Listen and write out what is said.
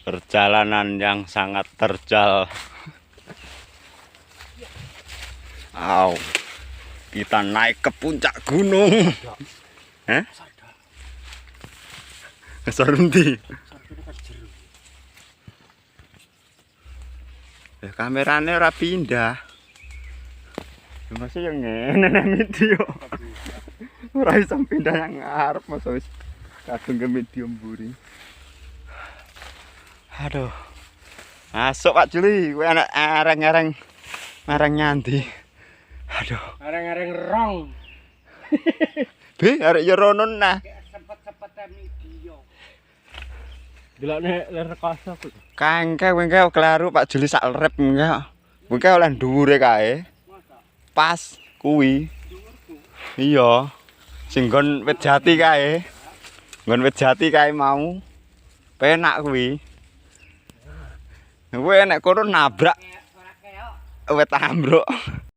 Perjalanan yang sangat terjal. Au. Kita naik ke puncak gunung. Hah? Sarundi. Kamerane ora pindah. Masih yang ngene video. Ora iso pindah yang ngarep masa wis kadung ke medium buri. Aduh. Masuk Pak Juli, kowe anak areng-areng marang nyandi. Aduh. Areng-areng rong. Be arek yo rono nah. Sepet-sepet video. Delokne ler kasa kok. Kangke kowe engke kelaru Pak Juli sak rep enggak. Kowe engke oleh dhuwure kae. Pas kuwi. Iya. Sing nggon wit jati kae. Nggon wit jati kae mau. Penak kuwi. Kowe nek kono nabrak wit ambruk.